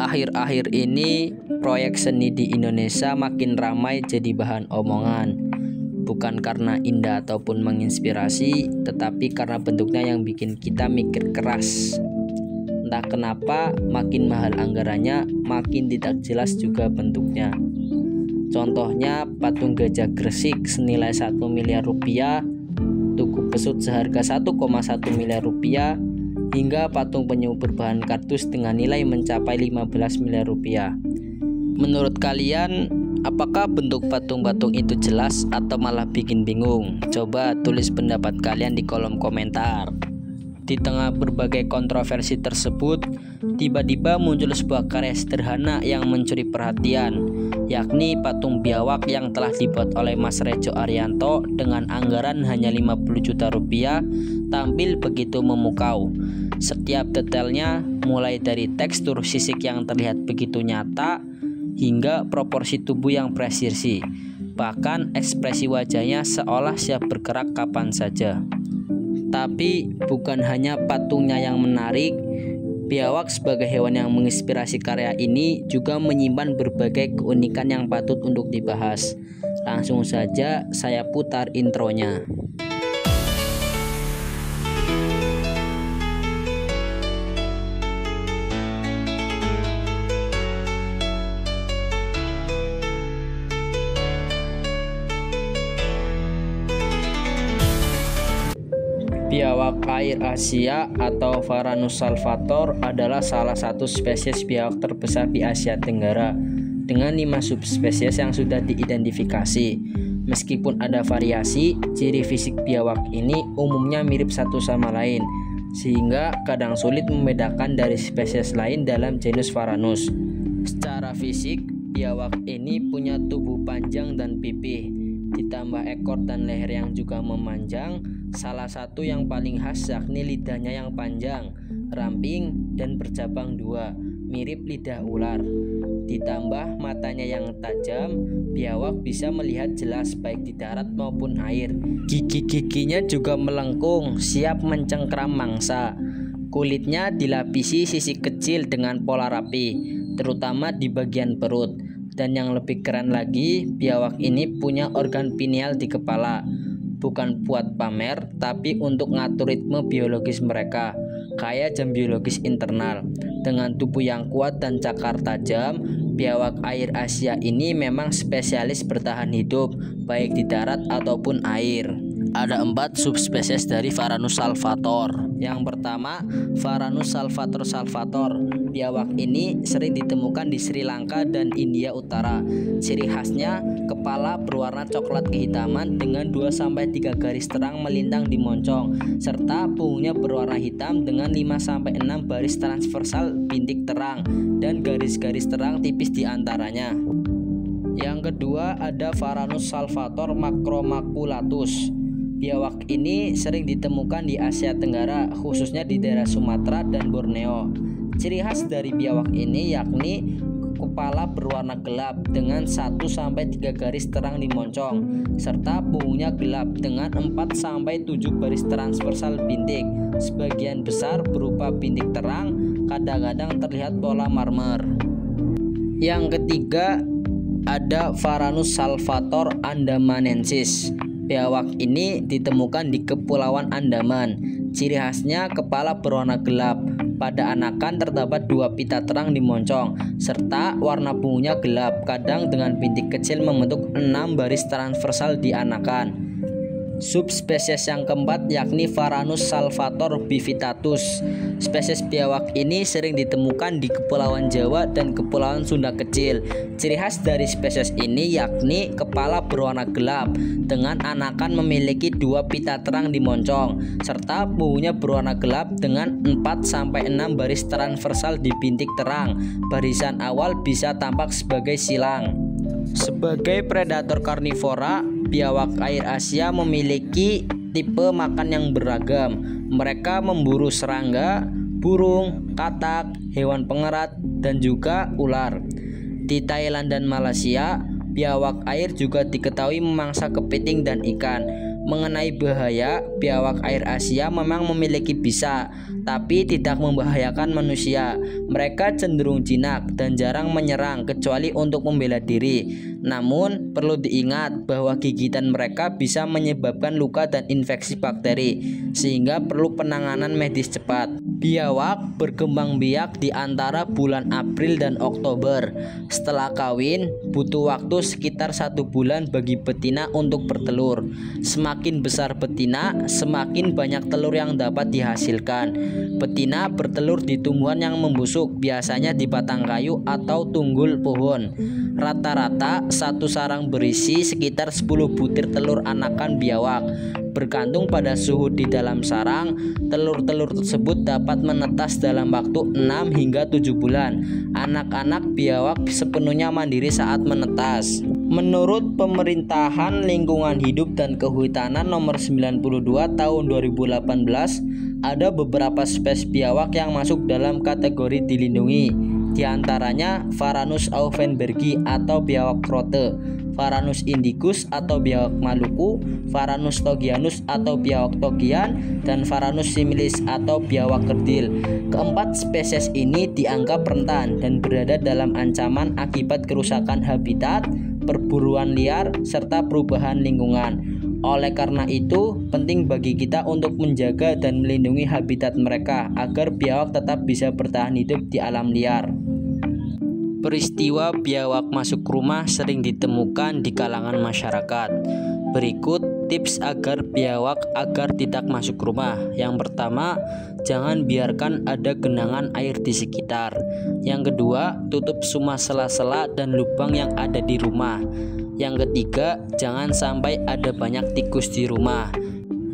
Akhir-akhir ini proyek seni di Indonesia makin ramai jadi bahan omongan. Bukan karena indah ataupun menginspirasi, tetapi karena bentuknya yang bikin kita mikir keras. Entah kenapa makin mahal anggarannya, makin tidak jelas juga bentuknya. Contohnya patung Gajah Gresik senilai 1 miliar rupiah, tugu pesut seharga 1,1 miliar rupiah, hingga patung penyu berbahan kardus dengan nilai mencapai 15 miliar rupiah. Menurut kalian, apakah bentuk patung-patung itu jelas atau malah bikin bingung? Coba tulis pendapat kalian di kolom komentar. Di tengah berbagai kontroversi tersebut, tiba-tiba muncul sebuah karya sederhana yang mencuri perhatian, yakni patung biawak yang telah dibuat oleh Mas Rejo Arianto dengan anggaran hanya 50 juta rupiah, tampil begitu memukau. Setiap detailnya, mulai dari tekstur sisik yang terlihat begitu nyata, hingga proporsi tubuh yang presisi, bahkan ekspresi wajahnya seolah siap bergerak kapan saja. Tapi bukan hanya patungnya yang menarik, biawak sebagai hewan yang menginspirasi karya ini juga menyimpan berbagai keunikan yang patut untuk dibahas. Langsung saja saya putar intronya. Biawak air Asia atau Varanus salvator adalah salah satu spesies biawak terbesar di Asia Tenggara dengan 5 subspesies yang sudah diidentifikasi. Meskipun ada variasi, ciri fisik biawak ini umumnya mirip satu sama lain, sehingga kadang sulit membedakan dari spesies lain dalam genus Varanus. Secara fisik, biawak ini punya tubuh panjang dan pipih, ditambah ekor dan leher yang juga memanjang. Salah satu yang paling khas yakni lidahnya yang panjang, ramping, dan bercabang 2, mirip lidah ular. Ditambah matanya yang tajam, biawak bisa melihat jelas baik di darat maupun air. Gigi-giginya juga melengkung, siap mencengkram mangsa. Kulitnya dilapisi sisik kecil dengan pola rapi, terutama di bagian perut. Dan yang lebih keren lagi, biawak ini punya organ pineal di kepala. Bukan buat pamer, tapi untuk ngatur ritme biologis mereka, kayak jam biologis internal. Dengan tubuh yang kuat dan cakar tajam, biawak air Asia ini memang spesialis bertahan hidup, baik di darat ataupun air. Ada 4 subspesies dari Varanus salvator. Yang pertama, Varanus salvator salvator. Biawak ini sering ditemukan di Sri Lanka dan India Utara. Ciri khasnya, kepala berwarna coklat kehitaman dengan 2-3 garis terang melintang di moncong, serta punggungnya berwarna hitam dengan 5-6 baris transversal bintik terang dan garis-garis terang tipis di antaranya. Yang kedua ada Varanus salvator macromaculatus. Biawak ini sering ditemukan di Asia Tenggara, khususnya di daerah Sumatera dan Borneo. Ciri khas dari biawak ini yakni kepala berwarna gelap dengan 1-3 garis terang di moncong, serta punggungnya gelap dengan 4-7 baris transversal bintik. Sebagian besar berupa bintik terang, kadang-kadang terlihat pola marmer. Yang ketiga ada Varanus salvator andamanensis. Biawak ini ditemukan di Kepulauan Andaman. Ciri khasnya kepala berwarna gelap. Pada anakan terdapat 2 pita terang di moncong, serta warna punggungnya gelap, kadang dengan bintik kecil membentuk 6 baris transversal di anakan. Subspesies yang keempat yakni Varanus salvator bivitatus. Spesies biawak ini sering ditemukan di Kepulauan Jawa dan Kepulauan Sunda kecil. Ciri khas dari spesies ini yakni kepala berwarna gelap dengan anakan memiliki 2 pita terang di moncong, serta punggungnya berwarna gelap dengan 4-6 baris transversal di bintik terang. Barisan awal bisa tampak sebagai silang. Sebagai predator karnivora, biawak air Asia memiliki tipe makan yang beragam. Mereka memburu serangga, burung, katak, hewan pengerat, dan juga ular. Di Thailand dan Malaysia, biawak air juga diketahui memangsa kepiting dan ikan. Mengenai bahaya, biawak air Asia memang memiliki bisa, tapi tidak membahayakan manusia. Mereka cenderung jinak dan jarang menyerang kecuali untuk membela diri. Namun, perlu diingat bahwa gigitan mereka bisa menyebabkan luka dan infeksi bakteri, sehingga perlu penanganan medis cepat. Biawak berkembang biak di antara bulan April dan Oktober. Setelah kawin, butuh waktu sekitar 1 bulan bagi betina untuk bertelur. Semakin besar betina, semakin banyak telur yang dapat dihasilkan. Betina bertelur di tumbuhan yang membusuk, biasanya di batang kayu atau tunggul pohon. Rata-rata satu sarang berisi sekitar 10 butir telur anakan biawak. Bergantung pada suhu di dalam sarang, telur-telur tersebut dapat menetas dalam waktu 6 hingga 7 bulan. Anak-anak biawak sepenuhnya mandiri saat menetas. Menurut Pemerintahan Lingkungan Hidup dan Kehutanan nomor 92 tahun 2018, ada beberapa spesies biawak yang masuk dalam kategori dilindungi. Di antaranya Varanus auffenbergi atau biawak Crotte, Varanus indicus atau biawak Maluku, Varanus togianus atau biawak Togian, dan Varanus similis atau biawak kerdil. Keempat spesies ini dianggap rentan dan berada dalam ancaman akibat kerusakan habitat, perburuan liar, serta perubahan lingkungan. Oleh karena itu, penting bagi kita untuk menjaga dan melindungi habitat mereka agar biawak tetap bisa bertahan hidup di alam liar. Peristiwa biawak masuk rumah sering ditemukan di kalangan masyarakat. Berikut tips agar biawak tidak masuk rumah. Yang pertama, jangan biarkan ada genangan air di sekitar. Yang kedua, tutup semua sela-sela dan lubang yang ada di rumah. Yang ketiga, jangan sampai ada banyak tikus di rumah.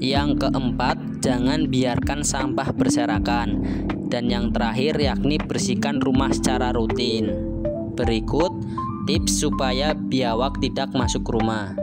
Yang keempat, jangan biarkan sampah berserakan. Dan yang terakhir yakni bersihkan rumah secara rutin. Berikut tips supaya biawak tidak masuk rumah.